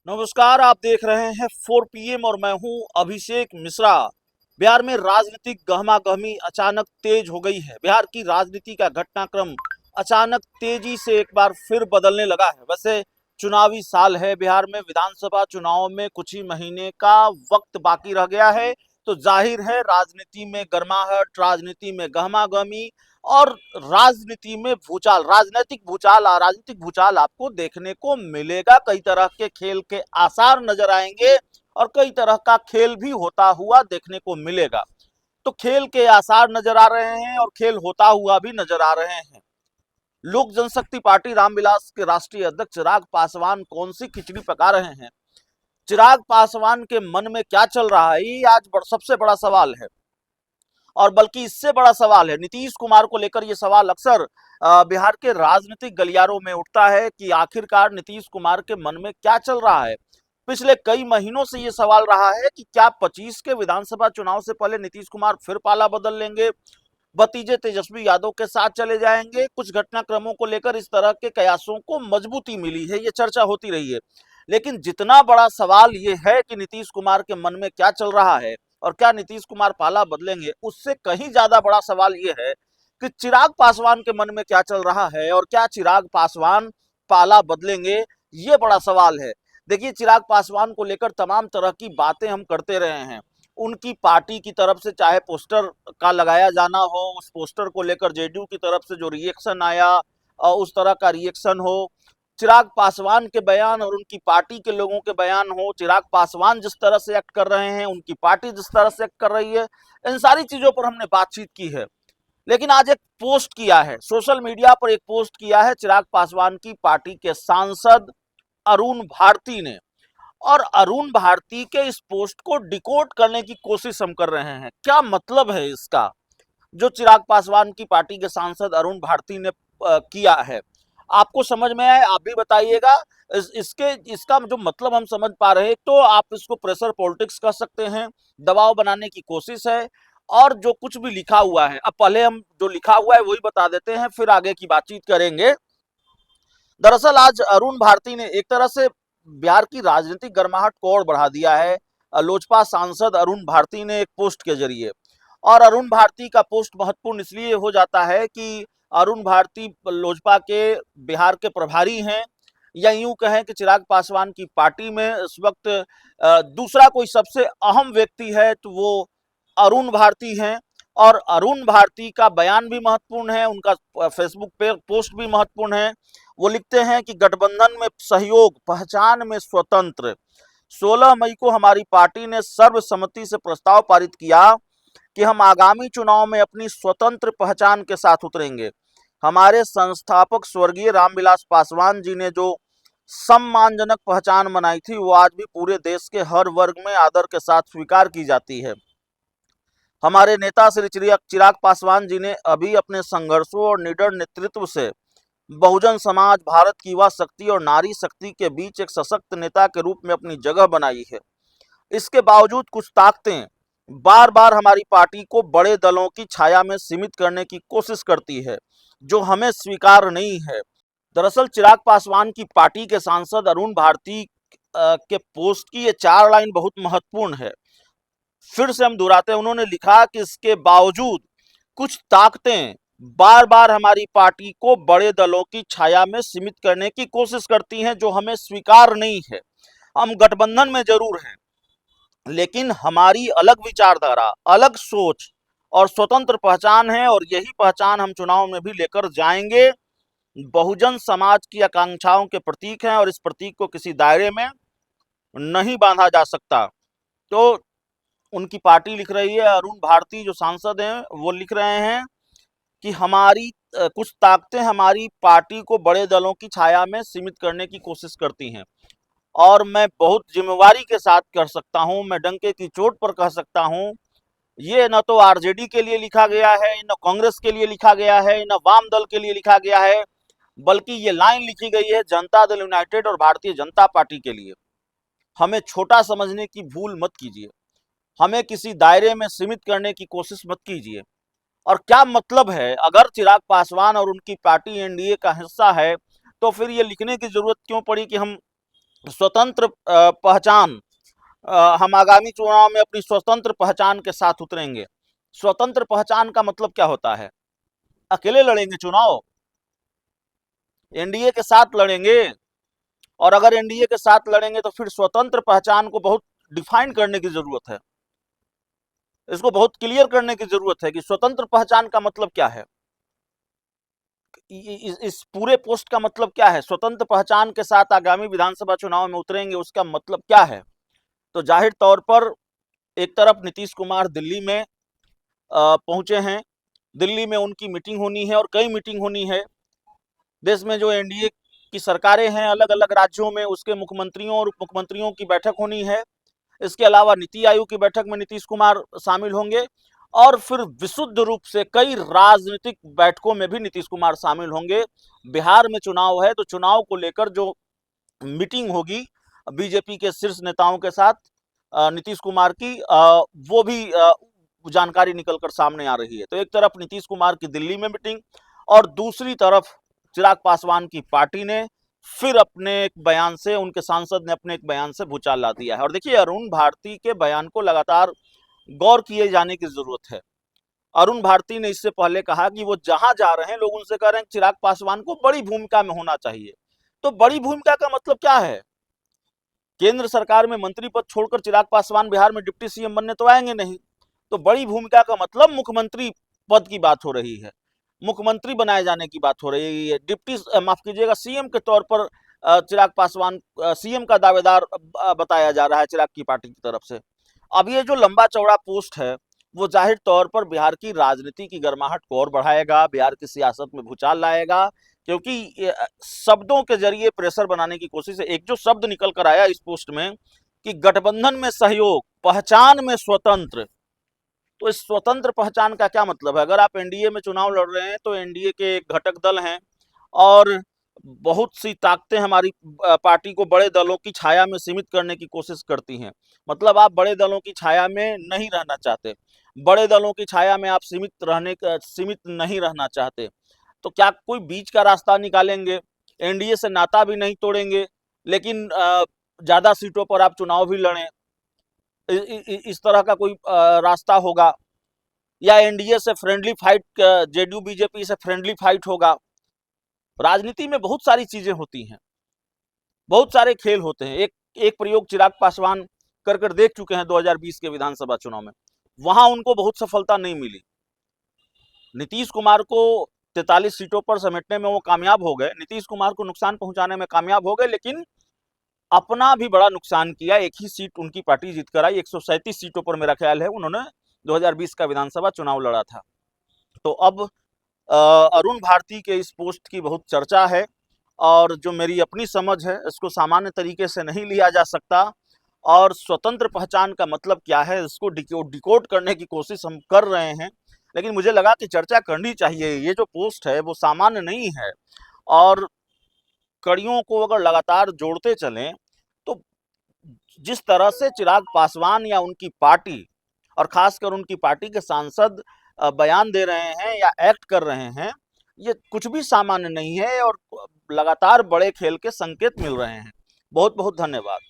नमस्कार, आप देख रहे हैं 4 पीएम और मैं हूं अभिषेक मिश्रा। बिहार में राजनीतिक गहमागहमी अचानक तेज हो गई है। बिहार की राजनीति का घटनाक्रम अचानक तेजी से एक बार फिर बदलने लगा है। वैसे चुनावी साल है, बिहार में विधानसभा चुनाव में कुछ ही महीने का वक्त बाकी रह गया है, तो जाहिर है राजनीति में गर्माहट, राजनीति में गहमागहमी और राजनीति में भूचाल, राजनीतिक भूचाल आपको देखने को मिलेगा। कई तरह के खेल के आसार नजर आएंगे और कई तरह का खेल भी होता हुआ देखने को मिलेगा। तो खेल के आसार नजर आ रहे हैं और खेल होता हुआ भी नजर आ रहे हैं। लोक जनशक्ति पार्टी रामविलास के राष्ट्रीय अध्यक्ष चिराग पासवान कौन सी खिचड़ी पका रहे हैं? चिराग पासवान के मन में क्या चल रहा है, ये आज सबसे बड़ा सवाल है। और बल्कि इससे बड़ा सवाल है, नीतीश कुमार को लेकर यह सवाल अक्सर बिहार के राजनीतिक गलियारों में उठता है कि आखिरकार नीतीश कुमार के मन में क्या चल रहा है। पिछले कई महीनों से यह सवाल रहा है कि क्या 25 के विधानसभा चुनाव से पहले नीतीश कुमार फिर पाला बदल लेंगे, भतीजे तेजस्वी यादव के साथ चले जाएंगे। कुछ घटनाक्रमों को लेकर इस तरह के कयासों को मजबूती मिली है, ये चर्चा होती रही है। लेकिन जितना बड़ा सवाल ये है कि नीतीश कुमार के मन में क्या चल रहा है और क्या नीतीश कुमार पाला बदलेंगे, उससे कहीं ज्यादा बड़ा सवाल ये है कि चिराग पासवान के मन में क्या चल रहा है और क्या चिराग पासवान पाला बदलेंगे, ये बड़ा सवाल है। देखिए, चिराग पासवान को लेकर तमाम तरह की बातें हम करते रहे हैं। उनकी पार्टी की तरफ से चाहे पोस्टर का लगाया जाना हो, उस पोस्टर को लेकर जेडीयू की तरफ से जो रिएक्शन आया, उस तरह का रिएक्शन हो, चिराग पासवान के बयान और उनकी पार्टी के लोगों के बयान हो, चिराग पासवान जिस तरह से एक्ट कर रहे हैं, उनकी पार्टी जिस तरह से एक्ट कर रही है, इन सारी चीजों पर हमने बातचीत की है। लेकिन आज एक पोस्ट किया है, सोशल मीडिया पर एक पोस्ट किया है चिराग पासवान की पार्टी के सांसद अरुण भारती ने। और अरुण भारती के इस पोस्ट को डिकोड करने की कोशिश हम कर रहे हैं। क्या मतलब है इसका, जो चिराग पासवान की पार्टी के सांसद अरुण भारती ने किया है? आपको समझ में आए आप भी बताइएगा। इसका जो मतलब हम समझ पा रहे हैं, तो आप इसको प्रेशर पॉलिटिक्स कह सकते हैं, दबाव बनाने की कोशिश है। और जो कुछ भी लिखा हुआ है, अब पहले हम जो लिखा हुआ है वही बता देते हैं, फिर आगे की बातचीत करेंगे। दरअसल आज अरुण भारती ने एक तरह से बिहार की राजनीतिक गर्माहट को और बढ़ा दिया है। लोजपा सांसद अरुण भारती ने एक पोस्ट के जरिए, और अरुण भारती का पोस्ट महत्वपूर्ण इसलिए हो जाता है कि अरुण भारती लोजपा के बिहार के प्रभारी हैं, या यूं कहें कि चिराग पासवान की पार्टी में इस वक्त दूसरा कोई सबसे अहम व्यक्ति है तो वो अरुण भारती हैं। और अरुण भारती का बयान भी महत्वपूर्ण है, उनका फेसबुक पे पोस्ट भी महत्वपूर्ण है। वो लिखते हैं कि गठबंधन में सहयोग, पहचान में स्वतंत्र। 16 मई को हमारी पार्टी ने सर्वसम्मति से प्रस्ताव पारित किया कि हम आगामी चुनाव में अपनी स्वतंत्र पहचान के साथ उतरेंगे। हमारे संस्थापक स्वर्गीय रामविलास पासवान जी ने जो सम्मानजनक पहचान बनाई थी, वो आज भी पूरे देश के हर वर्ग में आदर के साथ स्वीकार की जाती है। हमारे नेता श्री चिराग पासवान जी ने अभी अपने संघर्षों और निडर नेतृत्व से बहुजन समाज, भारत की युवा शक्ति और नारी शक्ति के बीच एक सशक्त नेता के रूप में अपनी जगह बनाई है। इसके बावजूद कुछ ताकतें बार बार हमारी पार्टी को बड़े दलों की छाया में सीमित करने की कोशिश करती है, जो हमें स्वीकार नहीं है। दरअसल चिराग पासवान की पार्टी के सांसद अरुण भारती के पोस्ट की ये 4 लाइन बहुत महत्वपूर्ण है। फिर से हम दोहराते हैं, उन्होंने लिखा कि इसके बावजूद कुछ ताकतें बार बार हमारी पार्टी को बड़े दलों की छाया में सीमित करने की कोशिश करती हैं, जो हमें स्वीकार नहीं है। हम गठबंधन में जरूर हैं, लेकिन हमारी अलग विचारधारा, अलग सोच और स्वतंत्र पहचान है, और यही पहचान हम चुनाव में भी लेकर जाएंगे। बहुजन समाज की आकांक्षाओं के प्रतीक हैं और इस प्रतीक को किसी दायरे में नहीं बांधा जा सकता। तो उनकी पार्टी लिख रही है, अरुण भारती जो सांसद हैं वो लिख रहे हैं कि हमारी कुछ ताकतें हमारी पार्टी को बड़े दलों की छाया में सीमित करने की कोशिश करती हैं। और मैं बहुत जिम्मेवारी के साथ कर सकता हूं, मैं डंके की चोट पर कह सकता हूं, ये न तो आरजेडी के लिए लिखा गया है, न कांग्रेस के लिए लिखा गया है, न वाम दल के लिए लिखा गया है, बल्कि ये लाइन लिखी गई है जनता दल यूनाइटेड और भारतीय जनता पार्टी के लिए। हमें छोटा समझने की भूल मत कीजिए, हमें किसी दायरे में सीमित करने की कोशिश मत कीजिए। और क्या मतलब है, अगर चिराग पासवान और उनकी पार्टी एनडीए का हिस्सा है, तो फिर ये लिखने की जरूरत क्यों पड़ी कि हम स्वतंत्र पहचान, हम आगामी चुनाव में अपनी स्वतंत्र पहचान के साथ उतरेंगे। स्वतंत्र पहचान का मतलब क्या होता है? अकेले लड़ेंगे चुनाव, एनडीए के साथ लड़ेंगे, और अगर एनडीए के साथ लड़ेंगे तो फिर स्वतंत्र पहचान को बहुत डिफाइन करने की जरूरत है, इसको बहुत क्लियर करने की जरूरत है कि स्वतंत्र पहचान का मतलब क्या है। इस पूरे पोस्ट का मतलब क्या है? स्वतंत्र पहचान के साथ आगामी विधानसभा चुनाव में उतरेंगे, उसका मतलब क्या है? तो जाहिर तौर पर एक तरफ नीतीश कुमार दिल्ली में पहुंचे हैं, दिल्ली में उनकी मीटिंग होनी है और कई मीटिंग होनी है। देश में जो एनडीए की सरकारें हैं अलग अलग राज्यों में, उसके मुख्यमंत्रियों और उप मुख्यमंत्रियों की बैठक होनी है। इसके अलावा नीति आयोग की बैठक में नीतीश कुमार शामिल होंगे, और फिर विशुद्ध रूप से कई राजनीतिक बैठकों में भी नीतीश कुमार शामिल होंगे। बिहार में चुनाव है, तो चुनाव को लेकर जो मीटिंग होगी बीजेपी के शीर्ष नेताओं के साथ नीतीश कुमार की, वो भी जानकारी निकलकर सामने आ रही है। तो एक तरफ नीतीश कुमार की दिल्ली में मीटिंग, और दूसरी तरफ चिराग पासवान की पार्टी ने फिर अपने एक बयान से, उनके सांसद ने अपने एक बयान से भूचाल ला दिया है। और देखिए, अरुण भारती के बयान को लगातार गौर किए जाने की जरूरत है। अरुण भारती ने इससे पहले कहा कि वो जहां जा रहे हैं लोग उनसे कह रहे हैं चिराग पासवान को बड़ी भूमिका में होना चाहिए। तो बड़ी भूमिका का मतलब क्या है? केंद्र सरकार में मंत्री पद छोड़कर चिराग पासवान बिहार में डिप्टी सीएम बनने तो आएंगे नहीं। तो बड़ी भूमिका का मतलब मुख्यमंत्री पद की बात हो रही है, मुख्यमंत्री बनाए जाने की बात हो रही है। डिप्टी, माफ कीजिएगा, सीएम के तौर पर चिराग पासवान सीएम का दावेदार बताया जा रहा है चिराग की पार्टी की तरफ से। अब ये जो लंबा चौड़ा पोस्ट है, वो जाहिर तौर पर बिहार की राजनीति की गर्माहट को और बढ़ाएगा, बिहार की सियासत में भूचाल लाएगा, क्योंकि शब्दों के जरिए प्रेशर बनाने की कोशिश है। एक जो शब्द निकल कर आया इस पोस्ट में कि गठबंधन में सहयोग, पहचान में स्वतंत्र, तो इस स्वतंत्र पहचान का क्या मतलब है? अगर आप एनडीए में चुनाव लड़ रहे हैं तो एनडीए के एक घटक दल हैं, और बहुत सी ताकतें हमारी पार्टी को बड़े दलों की छाया में सीमित करने की कोशिश करती हैं। मतलब आप बड़े दलों की छाया में नहीं रहना चाहते, बड़े दलों की छाया में आप सीमित नहीं रहना चाहते। तो क्या कोई बीच का रास्ता निकालेंगे? एनडीए से नाता भी नहीं तोड़ेंगे, लेकिन ज्यादा सीटों पर आप चुनाव भी लड़ें, इस तरह का कोई रास्ता होगा? या एनडीए से फ्रेंडली फाइट, जेडीयू बीजेपी से फ्रेंडली फाइट होगा? राजनीति में बहुत सारी चीजें होती हैं, बहुत सारे खेल होते हैं। एक प्रयोग चिराग पासवान कर देख चुके हैं 2020 के विधानसभा चुनाव में, वहां उनको बहुत सफलता नहीं मिली। नीतीश कुमार को 43 सीटों पर समेटने में वो कामयाब हो गए, नीतीश कुमार को नुकसान पहुंचाने में कामयाब हो गए, लेकिन अपना भी बड़ा नुकसान किया। एक ही सीट उनकी पार्टी जीत कर आई, 137 सीटों पर मेरा ख्याल है उन्होंने 2020 का विधानसभा चुनाव लड़ा था। तो अब अरुण भारती के इस पोस्ट की बहुत चर्चा है, और जो मेरी अपनी समझ है इसको सामान्य तरीके से नहीं लिया जा सकता। और स्वतंत्र पहचान का मतलब क्या है, इसको डिकोड करने की कोशिश हम कर रहे हैं, लेकिन मुझे लगा कि चर्चा करनी चाहिए। ये जो पोस्ट है वो सामान्य नहीं है, और कड़ियों को अगर लगातार जोड़ते चलें तो जिस तरह से चिराग पासवान या उनकी पार्टी, और खासकर उनकी पार्टी के सांसद बयान दे रहे हैं या एक्ट कर रहे हैं, ये कुछ भी सामान्य नहीं है, और लगातार बड़े खेल के संकेत मिल रहे हैं। बहुत बहुत धन्यवाद।